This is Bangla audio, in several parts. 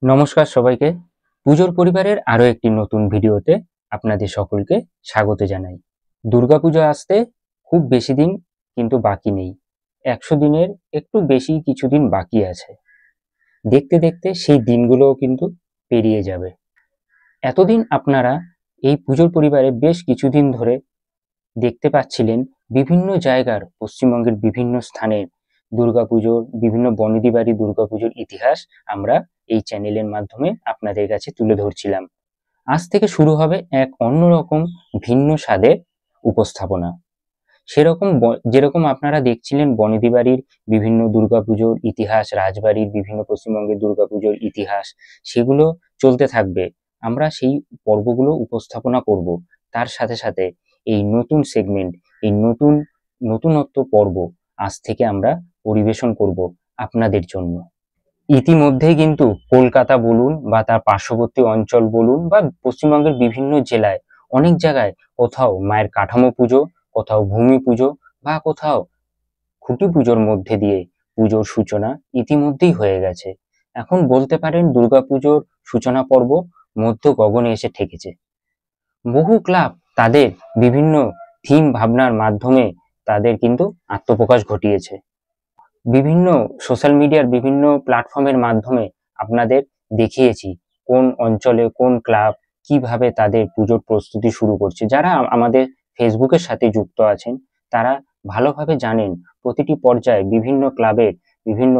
নমস্কার সবাইকে। পুজোর পরিবারের আরো একটি নতুন ভিডিওতে আপনাদের সকলকে স্বাগত জানাই। দুর্গাপুজো আসতে খুব বেশি দিন কিন্তু বাকি নেই। 100 দিনের একটু বেশি কিছুদিন বাকি আছে। দেখতে দেখতে সেই দিনগুলোও কিন্তু পেরিয়ে যাবে। এতদিন আপনারা এই পুজোর পরিবারে বেশ কিছুদিন ধরে দেখতে পাচ্ছিলেন বিভিন্ন জায়গার পশ্চিমবঙ্গের বিভিন্ন স্থানের দুর্গাপুজোর বিভিন্ন বনেদি বাড়ি দুর্গাপুজোর ইতিহাস আমরা এই চ্যানেলের মাধ্যমে আপনাদের কাছে তুলে ধরছিলাম। আজ থেকে শুরু হবে এক অন্যরকম ভিন্ন স্বাদের উপস্থাপনা। সেরকম যেরকম আপনারা দেখছিলেন বনেদি বাড়ির বিভিন্ন দুর্গাপুজোর ইতিহাস, রাজবাড়ির বিভিন্ন পশ্চিমবঙ্গের দুর্গাপুজোর ইতিহাস, সেগুলো চলতে থাকবে। আমরা সেই পর্বগুলো উপস্থাপনা করব। তার সাথে সাথে এই নতুন সেগমেন্ট, এই নতুনত্ব পর্ব আজ থেকে আমরা পরিবেশন করব আপনাদের জন্য। ইতিমধ্যেই কিন্তু কলকাতা বলুন বা তার পার্শ্ববর্তী অঞ্চল বলুন বা পশ্চিমবঙ্গের বিভিন্ন জেলায় অনেক জায়গায় কোথাও মায়ের কাঠামো পুজো, কোথাও ভূমি পুজো বা কোথাও খুঁটি পুজোর মধ্যে দিয়ে পুজোর সূচনা ইতিমধ্যেই হয়ে গেছে। এখন বলতে পারেন দুর্গাপুজোর সূচনা পর্ব মধ্য গগনে এসে ঠেকেছে। বহু ক্লাব তাদের বিভিন্ন থিম ভাবনার মাধ্যমে তাদের কিন্তু আত্মপ্রকাশ ঘটিয়েছে। বিভিন্ন সোশ্যাল মিডিয়ার বিভিন্ন প্ল্যাটফর্মের মাধ্যমে আপনাদের দেখিয়েছি কোন অঞ্চলে কোন ক্লাব কিভাবে তাদের পুজোর প্রস্তুতি শুরু করছে। যারা আমাদের ফেসবুকের সাথে যুক্ত আছেন তারা ভালোভাবে জানেন প্রতিটি পর্যায়ে বিভিন্ন ক্লাবের বিভিন্ন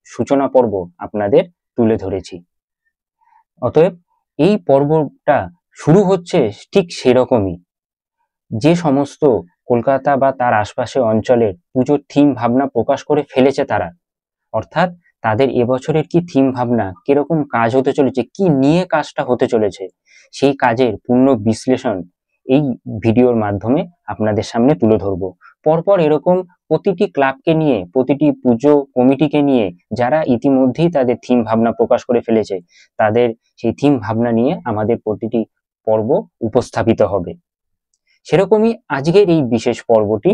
সূচনা পর্ব আপনাদের তুলে ধরেছি। অতএব এই পর্বটা শুরু হচ্ছে ঠিক সেরকমই। যে সমস্ত কলকাতা বা তার আশপাশে অঞ্চলের পুজোর থিম ভাবনা প্রকাশ করে ফেলেছে তারা, অর্থাৎ তাদের এবছরের কি থিম ভাবনা, কিরকম কাজ হতে চলেছে, কি নিয়ে কাজটা হতে চলেছে, সেই কাজের পূর্ণ বিশ্লেষণ এই ভিডিওর মাধ্যমে আপনাদের সামনে তুলে ধরবো। পরপর এরকম প্রতিটি ক্লাবকে নিয়ে, প্রতিটি পুজো কমিটিকে নিয়ে যারা ইতিমধ্যেই তাদের থিম ভাবনা প্রকাশ করে ফেলেছে, তাদের সেই থিম ভাবনা নিয়ে আমাদের প্রতিটি পর্ব উপস্থাপিত হবে। সেরকমই আজকের এই বিশেষ পর্বটি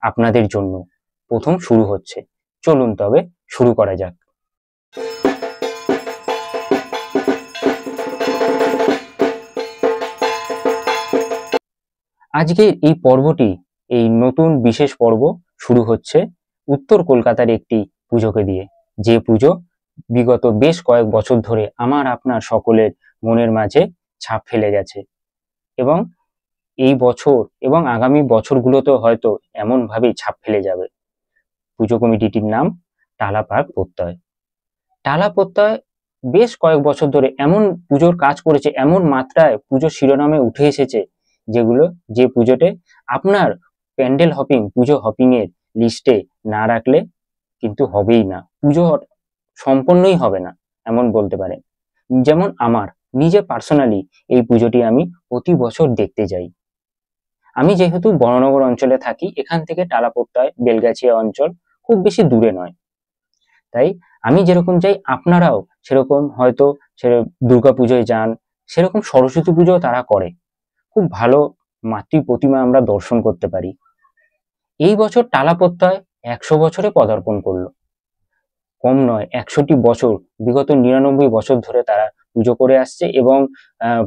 আপনাদের জন্য প্রথম শুরু হচ্ছে। চলুন তবে শুরু করা যাক। আজকের এই পর্বটি, এই নতুন বিশেষ পর্ব শুরু হচ্ছে উত্তর কলকাতার একটি পুজোকে দিয়ে, যে পুজো বিগত বেশ কয়েক বছর ধরে আমার আপনার সকলের মনের মাঝে ছাপ ফেলে গেছে এবং এই বছর এবং আগামী বছরগুলোতেও হয়তো এমন ভাবেই ছাপ ফেলে যাবে। পুজো কমিটিটির নাম টালা পার্ক প্রত্যয়। টালা প্রত্যয় বেশ কয়েক বছর ধরে এমন পুজোর কাজ করেছে, এমন মাত্রায় পুজোর শিরোনামে উঠে এসেছে যে পুজোতে আপনার প্যান্ডেল হপিং, পুজো হপিং এর লিস্টে না রাখলে কিন্তু হবেই না, পুজো সম্পন্নই হবে না এমন বলতে পারেন। যেমন আমার নিজে পার্সোনালি এই পুজোটি আমি প্রতি বছর দেখতে যাই। আমি যেহেতু বড়নগর অঞ্চলে থাকি, এখান থেকে টালা প্রত্যয় বেলগাছিয়া অঞ্চল খুব বেশি দূরে নয়, তাই আমি যেরকম যাই আপনারাও সেরকম হয়তো দুর্গাপুজোয় যান, সেরকম সরস্বতী পুজো তারা করে। খুব ভালো মাতৃ প্রতিমা আমরা দর্শন করতে পারি। এই বছর টালা প্রত্যয় 100 বছরে পদার্পণ করলো। কম নয়, 100টি বছর, বিগত 99 বছর ধরে তারা পুজো করে আসছে এবং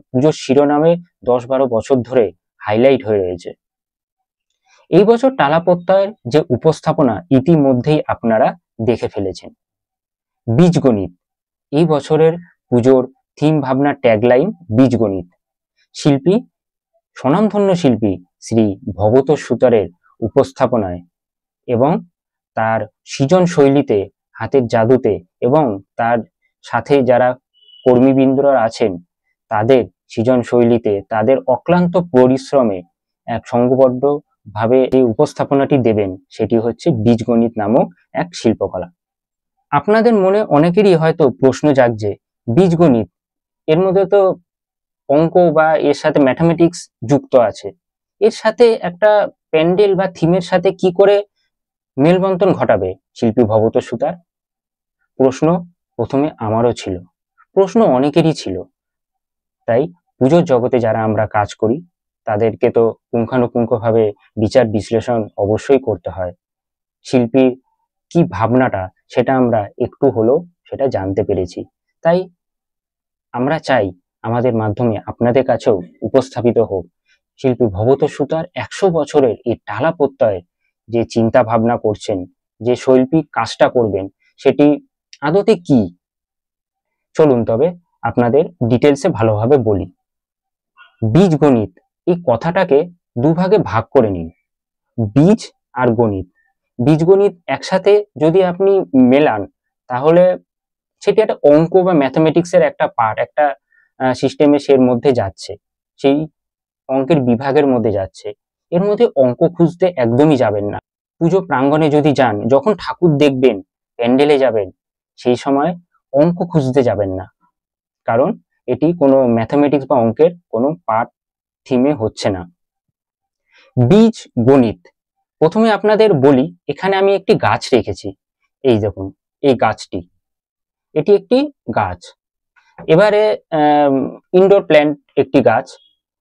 পুজোর শিরোনামে 10-12 বছর ধরে হাইলাইট হয়ে রয়েছে। এই বছর টালা প্রত্যয়ের যে উপস্থাপনা ইতিমধ্যেই আপনারা দেখে ফেলেছেন। বীজগণিত, এই বছরের পুজোর থিম ভাবনা ট্যাগলাইন বীজগণিত। শিল্পী, স্বনামধন্য শিল্পী শ্রী ভগত সুতারের উপস্থাপনায় এবং তার সৃজন শৈলীতে, হাতের জাদুতে এবং তার সাথে যারা কর্মীবৃন্দরা আছেন তাদের সৃজন শৈলীতে, তাদের অক্লান্ত পরিশ্রমে এক সংঘবদ্ধ ভাবে এই উপস্থাপনাটি দেবেন, সেটি হচ্ছে বীজগণিত নামক এক শিল্পকলা। আপনাদের মনে অনেকেরই হয়তো প্রশ্ন জাগছে, বীজগণিত এর মধ্যে তো অঙ্ক বা এর সাথে ম্যাথামেটিক্স যুক্ত আছে, এর সাথে একটা প্যান্ডেল বা থিমের সাথে কি করে মেলবন্ধন ঘটাবে শিল্পী ভগত সুতার? প্রশ্ন প্রথমে আমারও ছিল, প্রশ্ন অনেকেরই ছিল। তাই পুজোর জগতে যারা আমরা কাজ করি তাদেরকে তো পুঙ্খানুপুঙ্খভাবে বিচার বিশ্লেষণ অবশ্যই করতে হয়। শিল্পীর কি ভাবনাটা সেটা আমরা একটু হলেও সেটা জানতে পেরেছি। তাই আমরা চাই আমাদের মাধ্যমে আপনাদের কাছেও উপস্থাপিত হোক শিল্পী ভবত সুতার 100 বছরের এই টালা প্রত্যয়ের যে চিন্তা ভাবনা করছেন, যে শৈল্পিক কাজটা করবেন, সেটি আদতে কি। চলুন তবে আপনাদের ডিটেলসে ভালোভাবে বলি। বীজগণিত এই কথাটাকে দুভাগে ভাগ করে নিন, বীজ আর গণিত। বীজগণিত একসাথে যদি আপনি মেলান তাহলে সেটি একটা অঙ্ক বা ম্যাথমেটিক্সের একটা পার্ট, একটা সিস্টেমে সের মধ্যে যাচ্ছে, সেই অঙ্কের বিভাগের মধ্যে যাচ্ছে। এর মধ্যে অঙ্ক খুঁজতে একদমই যাবেন না। পুজো প্রাঙ্গণে যদি যান, যখন ঠাকুর দেখবেন, প্যান্ডেলে যাবেন, সেই সময় অঙ্ক খুঁজতে যাবেন না, কারণ এটি কোনো ম্যাথমেটিক্স বা অঙ্কের কোনো পার্ট থিমে হচ্ছে না। বীজ গণিত, প্রথমে আপনাদের বলি, এখানে আমি একটি গাছ রেখেছি, এই দেখুন এই গাছটি, এটি একটি গাছ। এবারে ইনডোর প্ল্যান্ট একটি গাছ।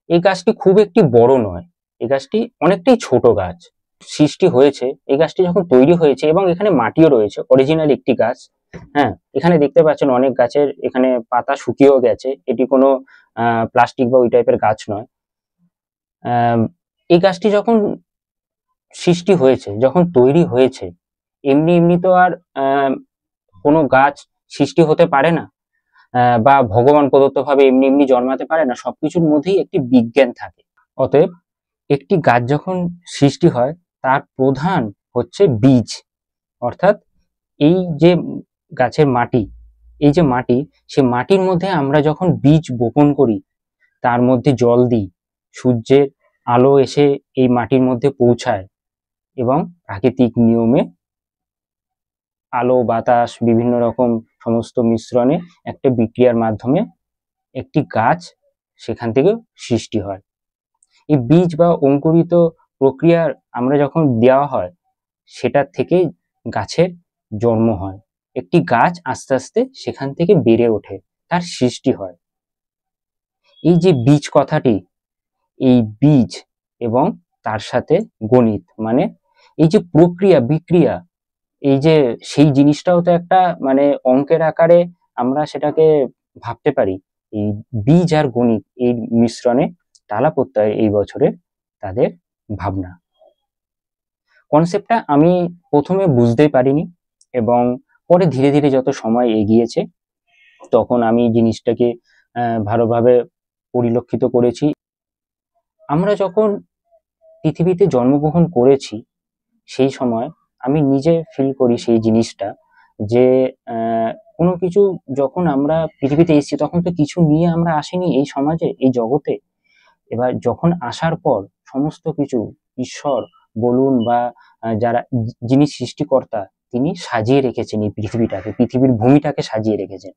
এই গাছটি খুব একটি বড় নয়, এই গাছটি অনেকটাই ছোট গাছ সৃষ্টি হয়েছে। এই গাছটি যখন তৈরি হয়েছে, এবং এখানে মাটিও রয়েছে, অরিজিনাল একটি গাছ। হ্যাঁ, এখানে দেখতে পাচ্ছেন অনেক গাছের এখানে পাতা শুকিয়েও গেছে, এটি কোনো প্লাস্টিক বা ওই টাইপের গাছ নয়। এই গাছটি যখন সৃষ্টি হয়েছে, যখন তৈরি হয়েছে, এমনি এমনি তো আর কোনো গাছ সৃষ্টি হতে পারে না, বা ভগবান প্রদত্ত ভাবে এমনি এমনি জন্মাতে পারে না। সবকিছুর মধ্যেই একটি বিজ্ঞান থাকে। অতএব একটি গাছ যখন সৃষ্টি হয়, তার প্রধান হচ্ছে বীজ, অর্থাৎ এই যে গাছের মাটি, এই যে মাটি, সে মাটির মধ্যে আমরা যখন বীজ বপন করি, তার মধ্যে জল দিই, সূর্যের আলো এসে এই মাটির মধ্যে পৌঁছায়, এবং প্রাকৃতিক নিয়মে আলো বাতাস বিভিন্ন রকম সমস্ত মিশ্রণে একটা বিক্রিয়ার মাধ্যমে একটি গাছ সেখান থেকে সৃষ্টি হয়। এই বীজ বা অঙ্কুরিত প্রক্রিয়ার আমরা যখন দেওয়া হয়, সেটার থেকে গাছের জন্ম হয়, একটি গাছ আস্তে আস্তে সেখান থেকে বেড়ে ওঠে, তার সৃষ্টি হয়। এই যে বীজ কথাটি, এই বীজ এবং তার সাথে গণিত, মানে এই যে প্রক্রিয়া বিক্রিয়া, এই যে সেই জিনিসটাও তো একটা মানে অঙ্কের আকারে আমরা সেটাকে ভাবতে পারি। এই বীজ আর গণিত এই মিশ্রণে টালা প্রত্যয় এই বছরের তাদের ভাবনা। কনসেপ্টটা আমি প্রথমে বুঝতেই পারিনি, এবং পরে ধীরে ধীরে যত সময় এগিয়েছে, তখন আমি জিনিসটাকে ভালোভাবে পরিলক্ষিত করেছি। আমরা যখন পৃথিবীতে জন্মগ্রহণ করেছি, সেই সময় আমি নিজে ফিল করি সেই জিনিসটা, যে কোনো কিছু যখন আমরা পৃথিবীতে এসেছি, তখন তো কিছু নিয়ে আমরা আসিনি এই সমাজে, এই জগতে। এবার যখন আসার পর সমস্ত কিছু ঈশ্বর বলুন বা যারা যিনি সৃষ্টিকর্তা, তিনি সাজিয়ে রেখেছেন এই পৃথিবীটাকে, পৃথিবীর ভূমিটাকে সাজিয়ে রেখেছেন।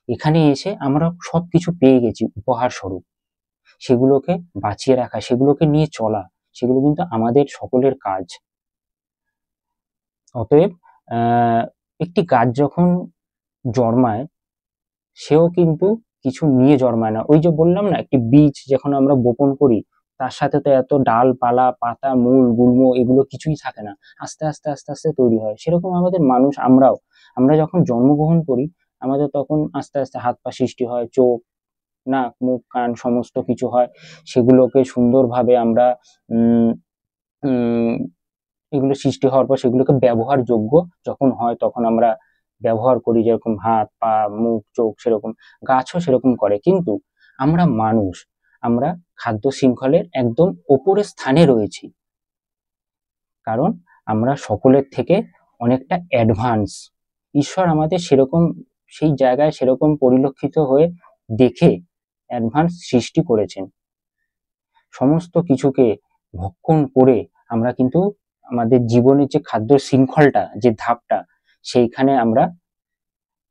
এখানে এসে আমরা সবকিছু পেয়ে গেছি উপহার স্বরূপ, সেগুলোকে বাঁচিয়ে রাখা, সেগুলোকে নিয়ে চলা, সেগুলো কিন্তু আমাদের সকলের কাজ। অতএব একটি গাছ যখন জন্মায়, সেও কিন্তু কিছু নিয়ে জন্মায় না। ওই যে বললাম না, একটি বীজ যখন আমরা বপন করি, তার সাথে তো এত ডালপালা পাতা মূল গুল্ম এগুলো কিছুই থাকে না, আস্তে আস্তে আস্তে আস্তে তৈরি হয়। সেরকম আমাদের মানুষ, আমরা যখন জন্মগ্রহণ করি, আমাদের তখন আস্তে আস্তে হাত পা সৃষ্টি হয়, চোখ নাক মুখ কান সমস্ত কিছু হয়। সেগুলোকে সুন্দরভাবে আমরা উম উম এগুলো সৃষ্টি হওয়ার পর সেগুলোকে ব্যবহারযোগ্য যখন হয়, তখন আমরা ব্যবহার করি, যেরকম হাত পা মুখ চোখ, সেরকম গাছও সেরকম করে। কিন্তু আমরা মানুষ, আমরা খাদ্য শৃঙ্খলের একদম ওপরের স্থানে রয়েছি, কারণ আমরা সকলের থেকে অনেকটা অ্যাডভান্স। ঈশ্বর আমাদের সেরকম সেই জায়গায় সেরকম পরিলক্ষিত হয়ে দেখে অ্যাডভান্স সৃষ্টি করেছেন। সমস্ত কিছুকে ভক্ষণ করে আমরা কিন্তু আমাদের জীবনের যে খাদ্য শৃঙ্খলটা, যে ধাপটা, সেইখানে আমরা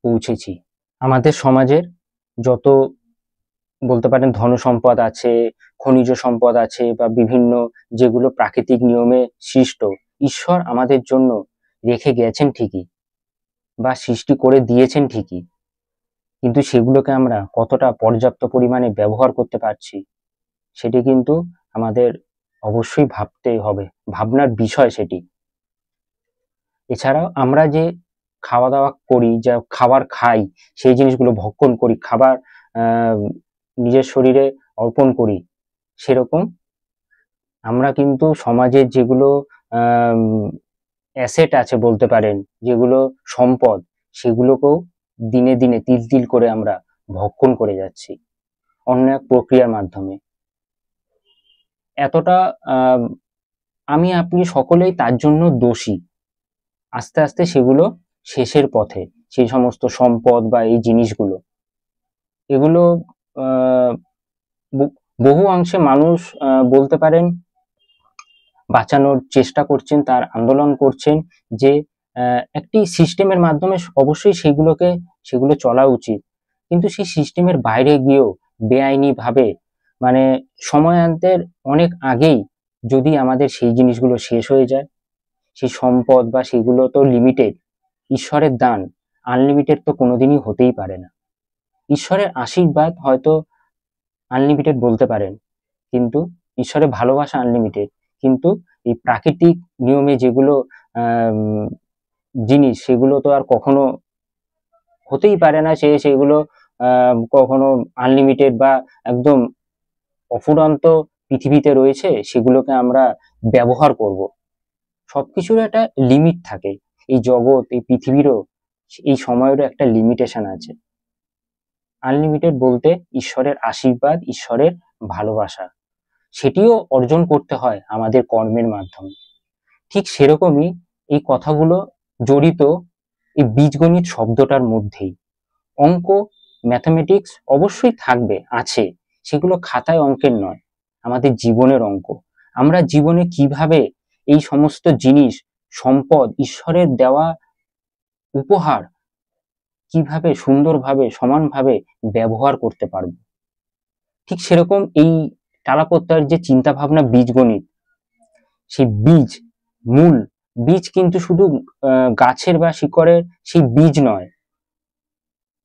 পৌঁছেছি। আমাদের সমাজের যত বলতে পারেন ধন সম্পদ আছে, খনিজ সম্পদ আছে, বা বিভিন্ন যেগুলো প্রাকৃতিক নিয়মে সৃষ্ট, ঈশ্বর আমাদের জন্য রেখে গেছেন ঠিকই, বা সৃষ্টি করে দিয়েছেন ঠিকই, কিন্তু সেগুলোকে আমরা কতটা পর্যাপ্ত পরিমাণে ব্যবহার করতে পারছি, সেটি কিন্তু আমাদের অবশ্যই ভাবতে হবে, ভাবনার বিষয় সেটি। এছাড়াও আমরা যে খাওয়া দাওয়া করি, যা খাবার খাই, সেই জিনিসগুলো ভক্ষণ করি, খাবার আহ নিজের শরীরে অর্পণ করি, সেরকম আমরা কিন্তু সমাজের যেগুলো অ্যাসেট আছে বলতে পারেন, যেগুলো সম্পদ, সেগুলোকেও দিনে দিনে তিল তিল করে আমরা ভক্ষণ করে যাচ্ছি অন্য এক প্রক্রিয়ার মাধ্যমে। এতটা আমি আপনি সকলেই তার জন্য দোষী। আস্তে আস্তে সেগুলো শেষের পথে, সেই সমস্ত সম্পদ বা এই জিনিসগুলো, এগুলো আহ বহু অংশে মানুষ বলতে পারেন বাঁচানোর চেষ্টা করছেন, তার আন্দোলন করছেন যে একটি সিস্টেমের মাধ্যমে অবশ্যই সেগুলো চলা উচিত, কিন্তু সেই সিস্টেমের বাইরে গিয়েও বেআইনি ভাবে, মানে সময়ান্তের অনেক আগেই যদি আমাদের সেই জিনিসগুলো শেষ হয়ে যায়, সেই সম্পদ বা সেগুলো তো লিমিটেড, ঈশ্বরের দান আনলিমিটেড তো কোনোদিনই হতেই পারে না। ঈশ্বরের আশীর্বাদ হয়তো আনলিমিটেড বলতে পারেন, কিন্তু ঈশ্বরের ভালোবাসা আনলিমিটেড, কিন্তু এই প্রাকৃতিক নিয়মে যেগুলো জিনিস, সেগুলো তো আর কখনো হতেই পারে না। সেগুলো কখনো আনলিমিটেড বা একদম অফুরন্ত পৃথিবীতে রয়েছে, সেগুলোকে আমরা ব্যবহার করব। সবকিছুর একটা লিমিট থাকে, এই জগৎ, এই পৃথিবীরও এই সময়েরও একটা লিমিটেশন আছে। আনলিমিটেড বলতে ঈশ্বরের আশীর্বাদ, ঈশ্বরের ভালোবাসা, সেটিও অর্জন করতে হয় আমাদের কর্মের মাধ্যমে। ঠিক সেরকমই এই কথাগুলো জড়িত এই বীজগণিত শব্দটার মধ্যেই। অঙ্ক, ম্যাথামেটিক্স অবশ্যই থাকবে, আছে, সেগুলো খাতায় অঙ্কের নয়, আমাদের জীবনের অঙ্ক। আমরা জীবনে কিভাবে এই সমস্ত জিনিস, সম্পদ, ঈশ্বরের দেওয়া উপহার, কিভাবে সুন্দরভাবে সমানভাবে ব্যবহার করতে পারবো। ঠিক সেরকম এই টালাপত্রার যে চিন্তা ভাবনা, বীজগণিত, সেই বীজ, মূল বীজ কিন্তু শুধু গাছের বা শিকড়ের সেই বীজ নয়।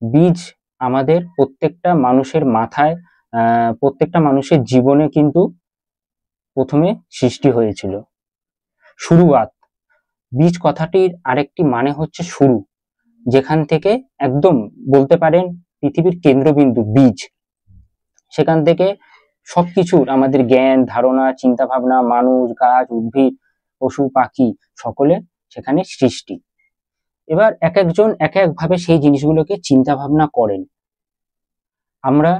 বীজ আমাদের প্রত্যেকটা মানুষের মাথায়, প্রত্যেকটা মানুষের জীবনে কিন্তু প্রথমে সৃষ্টি হয়েছিল। শুরুয়াত, বীজ কথাটির আরেকটি মানে হচ্ছে শুরু, যেখান থেকে একদম বলতে পারেন পৃথিবীর কেন্দ্রবিন্দু বীজ, সেখান থেকে সবকিছুর আমাদের জ্ঞান, ধারণা, চিন্তা ভাবনা, মানুষ, গাছ, উদ্ভিদ, পশু, পাখি, সকলে সেখানে সৃষ্টি। এবার এক একজন এক একভাবে সেই জিনিসগুলোকে চিন্তা ভাবনা করেন। আমরা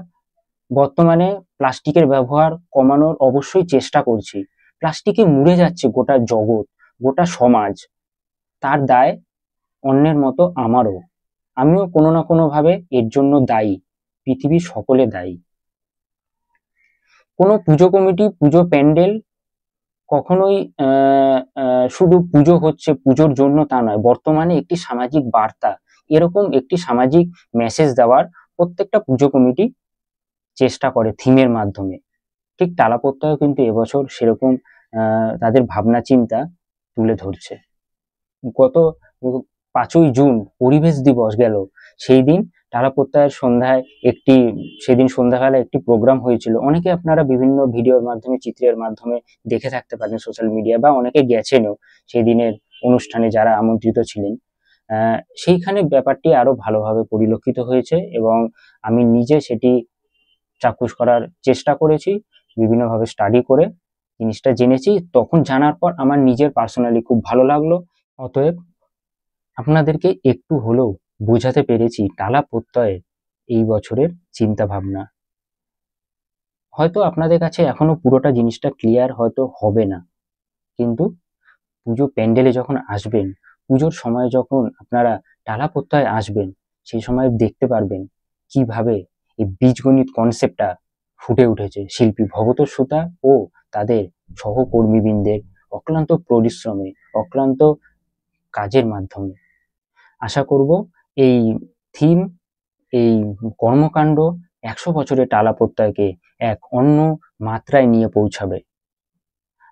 বর্তমানে প্লাস্টিকের ব্যবহার কমানোর অবশ্যই চেষ্টা করছি। প্লাস্টিকে মুড়ে যাচ্ছে গোটা জগৎ, গোটা সমাজ। তার দায় অন্যের মতো আমারও, আমিও কোনো না কোনো ভাবে এর জন্য দায়ী, পৃথিবীর সকলে দায়ী। কোনো পুজো কমিটি, পুজো প্যান্ডেল কখনোই শুধু পুজো হচ্ছে পুজোর জন্য তা নয়, বর্তমানে একটি সামাজিক বার্তা, এরকম একটি সামাজিক মেসেজ দেওয়ার প্রত্যেকটা পুজো কমিটি চেষ্টা করে থিমের মাধ্যমে। ঠিক টালাপত্রাও কিন্তু এবছর সেরকম তাদের ভাবনা চিন্তা তুলে ধরছে। গত 5ই জুন পরিবেশ দিবস গেল, সেই দিন টালাপত্রার সন্ধ্যায় সেদিন সন্ধ্যাবেলা একটি প্রোগ্রাম হয়েছিল। অনেকে আপনারা বিভিন্ন ভিডিওর মাধ্যমে, চিত্রের মাধ্যমে দেখে থাকতে পারেন সোশ্যাল মিডিয়া, বা অনেকে গেছেনও সেই দিনের অনুষ্ঠানে যারা আমন্ত্রিত ছিলেন। সেইখানে ব্যাপারটি আরো ভালোভাবে পরিলক্ষিত হয়েছে এবং আমি নিজে সেটি চাক্ষুষ করার চেষ্টা করেছি, বিভিন্নভাবে স্টাডি করে জিনিসটা জেনেছি। তখন জানার পর আমার নিজের পার্সোনালি খুব ভালো লাগলো। অতএব আপনাদেরকে একটু হলেও বোঝাতে পেরেছি টালা প্রত্যয়ের এই বছরের চিন্তা ভাবনা। হয়তো আপনাদের কাছে এখনো পুরোটা জিনিসটা ক্লিয়ার হয়তো হবে না, কিন্তু পুজো প্যান্ডেলে যখন আসবেন, পুজোর সময় যখন আপনারা টালা প্রত্যয় আসবেন, সেই সময় দেখতে পারবেন কিভাবে এই বীজগণিত কনসেপ্টটা ফুটে উঠেছে শিল্পী ভগত সুতা ও তাদের সহকর্মীবৃন্দের অক্লান্ত পরিশ্রমে, অক্লান্ত কাজের মাধ্যমে। আশা করব এই থিম, এই কর্মকাণ্ড 100 বছরের টালা প্রত্যয়কে এক অন্য মাত্রায় নিয়ে পৌঁছাবে।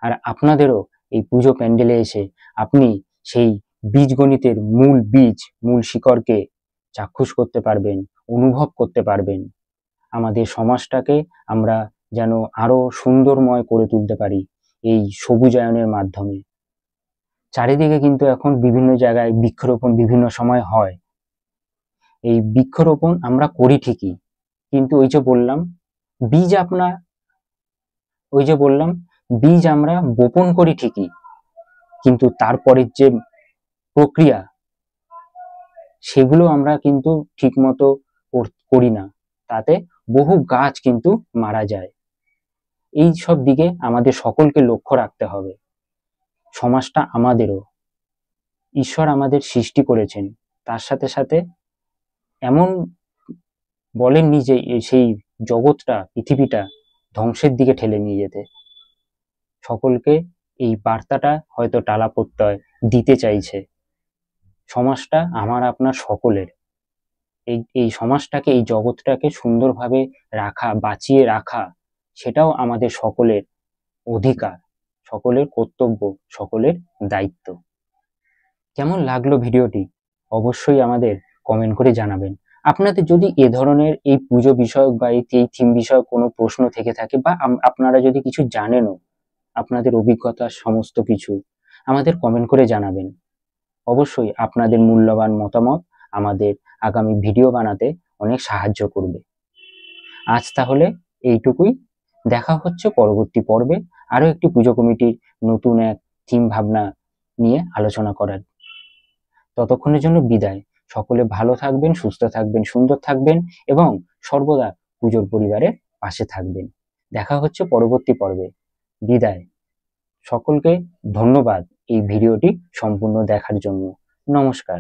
আর আপনাদেরও এই পুজো প্যান্ডেলে এসে আপনি সেই বীজগণিতের মূল বীজ, মূল শিকড়কে চাক্ষুষ করতে পারবেন, অনুভব করতে পারবেন। আমাদের সমাজটাকে আমরা যেন আরো সুন্দরময় করে তুলতে পারি এই সবুজায়নের মাধ্যমে। চারিদিকে কিন্তু এখন বিভিন্ন জায়গায় বৃক্ষরোপণ বিভিন্ন সময় হয়। এই বৃক্ষরোপণ আমরা করি ঠিকই, কিন্তু ওই যে বললাম বীজ আমরা বপন করি ঠিকই, কিন্তু তারপরের যে প্রক্রিয়া সেগুলো আমরা কিন্তু ঠিক মতো করি না, তাতে বহু গাছ কিন্তু মারা যায়। এই সব দিকে আমাদের সকলকে লক্ষ্য রাখতে হবে। সমাজটা আমাদেরও, ঈশ্বর আমাদের সৃষ্টি করেছেন, তার সাথে সাথে এমন বলেননি যে সেই জগৎটা, পৃথিবীটা ধ্বংসের দিকে ঠেলে নিয়ে যেতে। সকলকে এই বার্তাটা হয়তো টালা প্রত্যয় দিতে চাইছে। সমাজটা আমার আপনার সকলের। এই সমাজটাকে, এই জগৎটাকে সুন্দরভাবে রাখা, বাঁচিয়ে রাখা, সেটাও আমাদের সকলের অধিকার, সকলের কর্তব্য, সকলের দায়িত্ব। কেমন লাগলো ভিডিওটি অবশ্যই আমাদের কমেন্ট করে জানাবেন। আপনাদের যদি এ ধরনের এই পুজো বিষয়ক বা এই থিম বিষয়ক কোনো প্রশ্ন থেকে থাকে, বা আপনারা যদি কিছু জানেনও, আপনাদের অভিজ্ঞতা সমস্ত কিছু আমাদের কমেন্ট করে জানাবেন। অবশ্যই আপনাদের মূল্যবান মতামত আমাদের আগামী ভিডিও বানাতে অনেক সাহায্য করবে। আজ তাহলে এইটুকুই। দেখা হচ্ছে পরবর্তী পর্বে আরো একটি পুজো কমিটির নতুন এক থিম ভাবনা নিয়ে আলোচনা করার। ততক্ষণের জন্য বিদায়। সকলে ভালো থাকবেন, সুস্থ থাকবেন, সুন্দর থাকবেন এবং সর্বদা পুজোর পরিবারের পাশে থাকবেন। দেখা হচ্ছে পরবর্তী পর্বে। বিদায়। সকলকে ধন্যবাদ এই ভিডিওটি সম্পূর্ণ দেখার জন্য। নমস্কার।